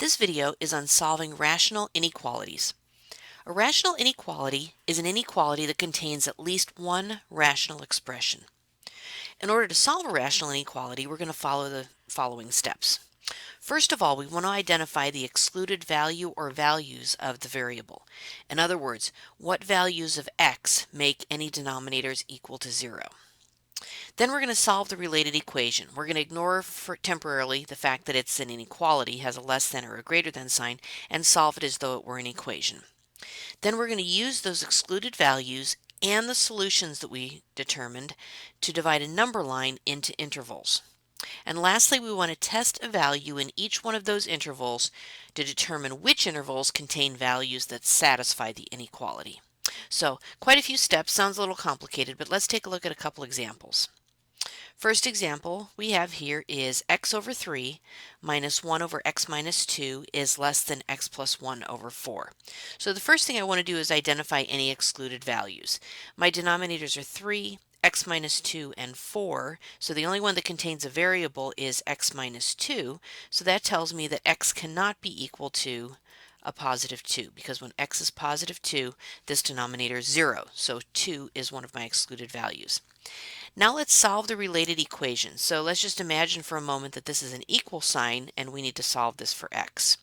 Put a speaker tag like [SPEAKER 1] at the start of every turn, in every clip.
[SPEAKER 1] This video is on solving rational inequalities. A rational inequality is an inequality that contains at least one rational expression. In order to solve a rational inequality, we're going to follow the following steps. First of all, we want to identify the excluded value or values of the variable. In other words, what values of x make any denominators equal to 0. Then we're going to solve the related equation. We're going to ignore temporarily the fact that it's an inequality, has a less than or a greater than sign, and solve it as though it were an equation. Then we're going to use those excluded values and the solutions that we determined to divide a number line into intervals. And lastly, we want to test a value in each one of those intervals to determine which intervals contain values that satisfy the inequality. So, quite a few steps, sounds a little complicated, but let's take a look at a couple examples. First example we have here is x over 3 minus 1 over x minus 2 is less than x plus 1 over 4. So the first thing I want to do is identify any excluded values. My denominators are 3, x minus 2, and 4, so the only one that contains a variable is x minus 2, so that tells me that x cannot be equal to a positive 2, because when x is positive 2, this denominator is 0, so 2 is one of my excluded values. Now let's solve the related equation. So let's just imagine for a moment that this is an equal sign and we need to solve this for x.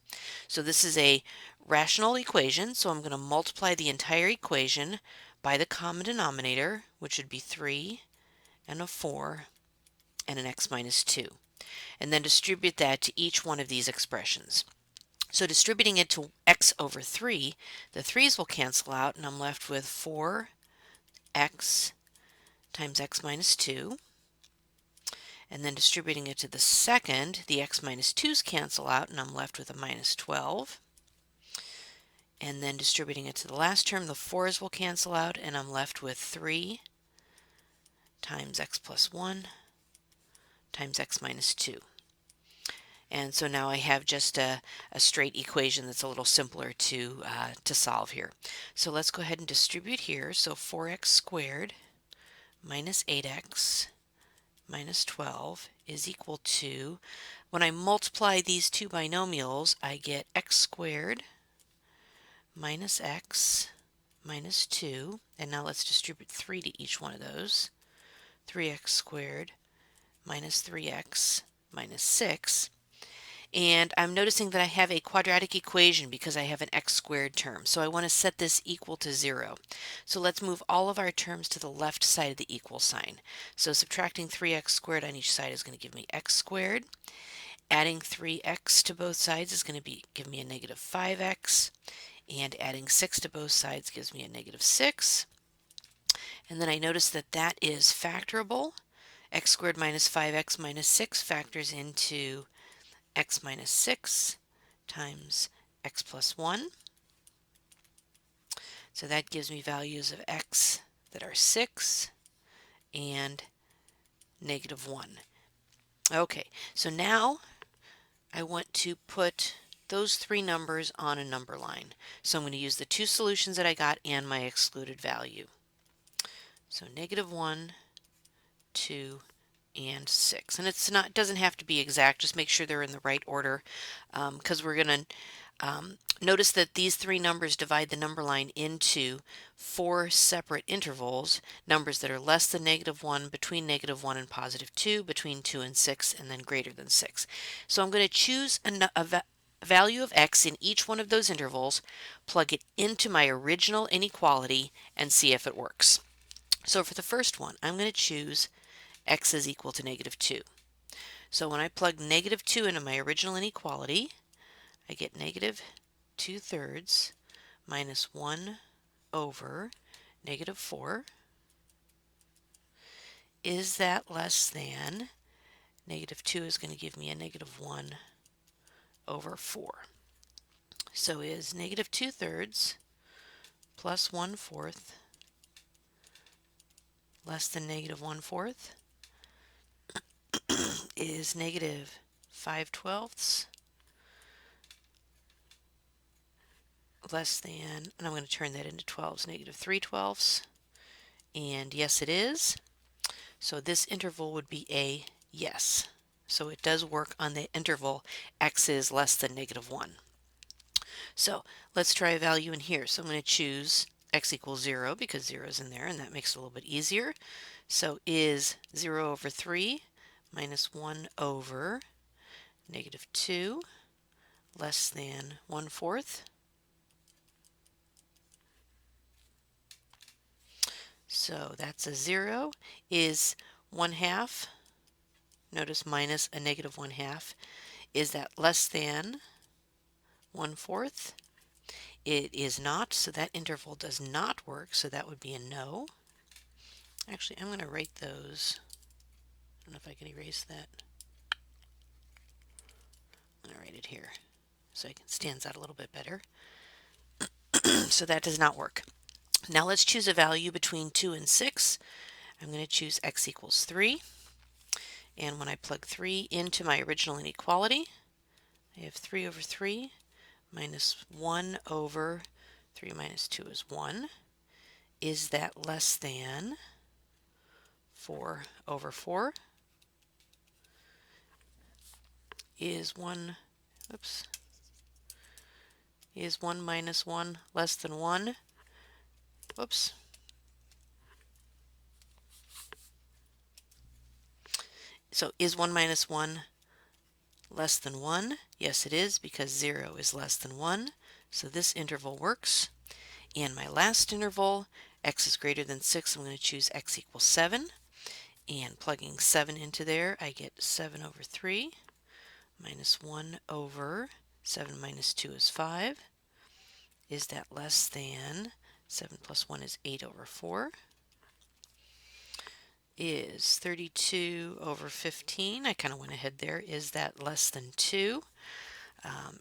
[SPEAKER 1] So this is a rational equation, so I'm going to multiply the entire equation by the common denominator, which would be 3 and a 4 and an x minus 2, and then distribute that to each one of these expressions. So distributing it to x over 3, the 3's will cancel out and I'm left with 4x times x minus 2, and then distributing it to the second, the x minus 2's cancel out and I'm left with a minus 12, and then distributing it to the last term, the 4's will cancel out and I'm left with 3 times x plus 1 times x minus 2. And so now I have just a straight equation that's a little simpler to solve here. So let's go ahead and distribute here. So 4x squared minus 8x minus 12 is equal to, when I multiply these two binomials, I get x squared minus x minus 2, and now let's distribute 3 to each one of those. 3x squared minus 3x minus 6. And I'm noticing that I have a quadratic equation because I have an x squared term. So I want to set this equal to 0. So let's move all of our terms to the left side of the equal sign. So subtracting 3x squared on each side is going to give me x squared. Adding 3x to both sides is going to give me a negative 5x. And adding 6 to both sides gives me a negative 6. And then I notice that that is factorable. X squared minus 5x minus 6 factors into x minus 6 times x plus 1. So that gives me values of x that are 6 and negative 1. Okay, so now I want to put those three numbers on a number line. So I'm going to use the two solutions that I got and my excluded value. So negative 1, 2, and 6. And it doesn't have to be exact, just make sure they're in the right order, because we're going to notice that these three numbers divide the number line into 4 separate intervals, numbers that are less than negative 1, between negative 1 and positive 2, between 2 and 6, and then greater than 6. So I'm going to choose a value of x in each one of those intervals, plug it into my original inequality, and see if it works. So for the first one, I'm going to choose x is equal to negative 2. So when I plug negative 2 into my original inequality, I get negative 2/3 minus 1 over negative 4. Is that less than? Negative 2 is going to give me a negative 1 over 4. So is negative 2/3 plus 1/4 less than negative 1/4? Is negative 5/12 less than, and I'm going to turn that into 12s, negative 3/12, and yes it is. So this interval would be a yes. So it does work on the interval x is less than -1. So let's try a value in here. So I'm going to choose x equals 0 because 0 is in there, and that makes it a little bit easier. So is 0 over 3 minus 1 over -2 less than 1/4? So that's a 0. Is 1/2, notice minus a -1/2, is that less than 1/4? It is not, so that interval does not work, so that would be a no. Actually, I'm going to write those. I don't know if I can erase that. I'm going to write it here so it stands out a little bit better. So that does not work. Now let's choose a value between 2 and 6. I'm going to choose x equals 3. And when I plug 3 into my original inequality, I have 3 over 3 minus 1 over 3 minus 2 is 1. Is that less than 4 over 4? Is 1 minus 1 less than 1? Whoops. So is 1 minus 1 less than 1? Yes, it is, because 0 is less than 1. So this interval works. And my last interval, x is greater than 6, I'm going to choose x equals 7. And plugging 7 into there, I get 7 over 3 minus 1 over 7 minus 2 is 5. Is that less than 7 plus 1 is 8 over 4? Is 32 over 15, I kind of went ahead there, is that less than 2?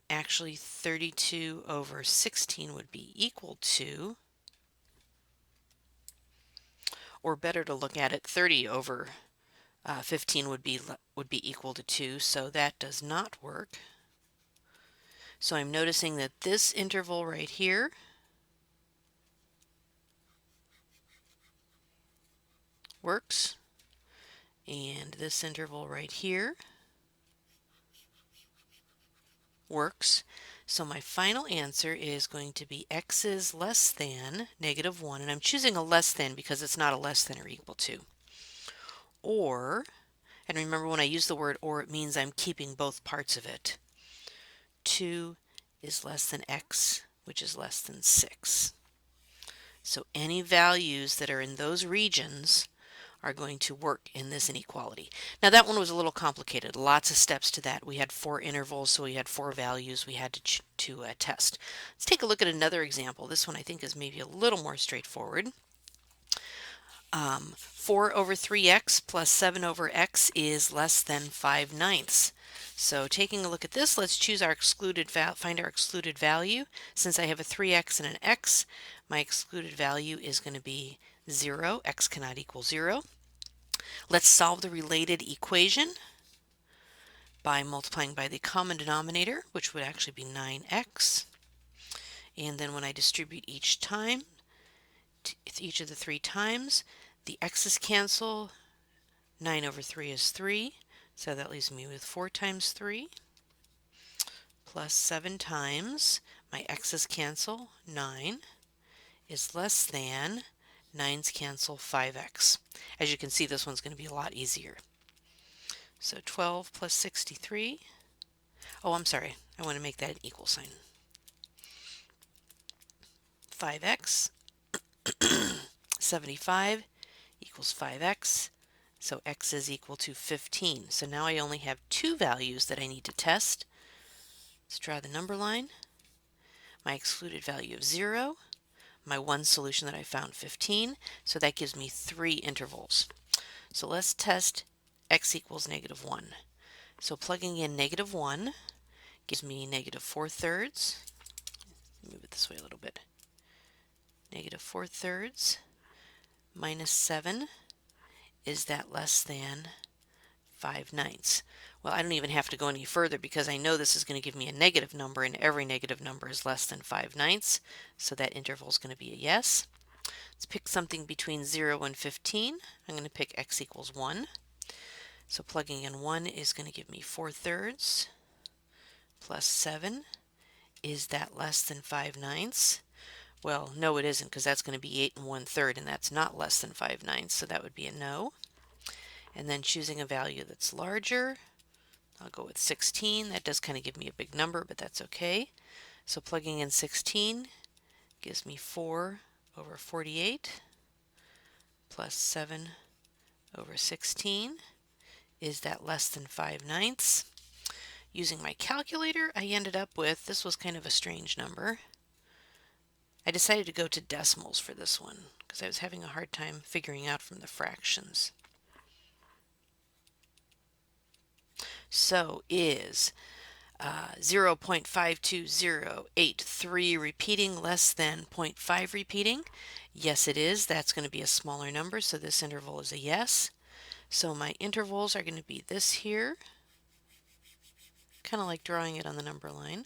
[SPEAKER 1] Actually, 32 over 16 would be equal to, or better to look at it, 30 over 15 would be equal to 2, so that does not work. So I'm noticing that this interval right here works, and this interval right here works. So my final answer is going to be x is less than -1, and I'm choosing a less than because it's not a less than or equal to. Or, and remember when I use the word or, it means I'm keeping both parts of it. 2 is less than x, which is less than 6. So any values that are in those regions are going to work in this inequality. Now that one was a little complicated. Lots of steps to that. We had 4 intervals, so we had 4 values we had to test. Let's take a look at another example. This one I think is maybe a little more straightforward. 4 over 3x plus 7 over x is less than 5/9. So taking a look at this, let's choose our find our excluded value. Since I have a 3x and an x, my excluded value is going to be 0. X cannot equal 0. Let's solve the related equation by multiplying by the common denominator, which would actually be 9x. And then when I distribute each time, each of the 3 times, the x's cancel. 9 over 3 is 3, so that leaves me with 4 times 3 plus 7 times, my x's cancel, 9 is less than 9's cancel 5x. As you can see, this one's going to be a lot easier. So 12 plus 63, oh, I'm sorry, I want to make that an equal sign. 5x, 75 equals 5x, so x is equal to 15. So now I only have 2 values that I need to test. Let's draw the number line. My excluded value of 0, my one solution that I found, 15, so that gives me 3 intervals. So let's test x equals -1. So plugging in -1 gives me -4/3. Move it this way a little bit. -4/3 minus 7, is that less than 5/9? Well, I don't even have to go any further because I know this is going to give me a negative number, and every negative number is less than 5/9, so that interval is going to be a yes. Let's pick something between 0 and 15. I'm going to pick x equals 1. So plugging in 1 is going to give me 4/3 plus 7. Is that less than 5/9? Well, no, it isn't, because that's going to be 8 1/3, and that's not less than 5/9, so that would be a no. And then choosing a value that's larger, I'll go with 16. That does kind of give me a big number, but that's okay. So plugging in 16 gives me 4/48 plus 7/16. Is that less than 5/9? Using my calculator, I ended up with, this was kind of a strange number. I decided to go to decimals for this one because I was having a hard time figuring out from the fractions. So is 0.52083 repeating less than 0.5 repeating? Yes, it is. That's going to be a smaller number, so this interval is a yes. So my intervals are going to be this here, kind of like drawing it on the number line,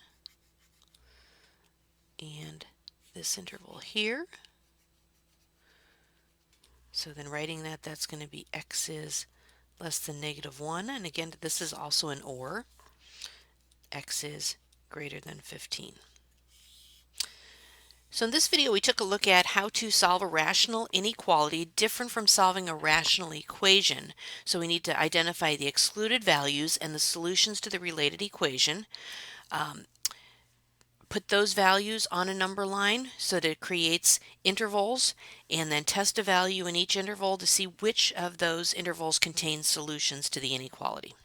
[SPEAKER 1] and this interval here. So then writing that, that's going to be x is less than -1, and again, this is also an or. X is greater than 15. So in this video, we took a look at how to solve a rational inequality different from solving a rational equation. So we need to identify the excluded values and the solutions to the related equation. Put those values on a number line so that it creates intervals, and then test a value in each interval to see which of those intervals contains solutions to the inequality.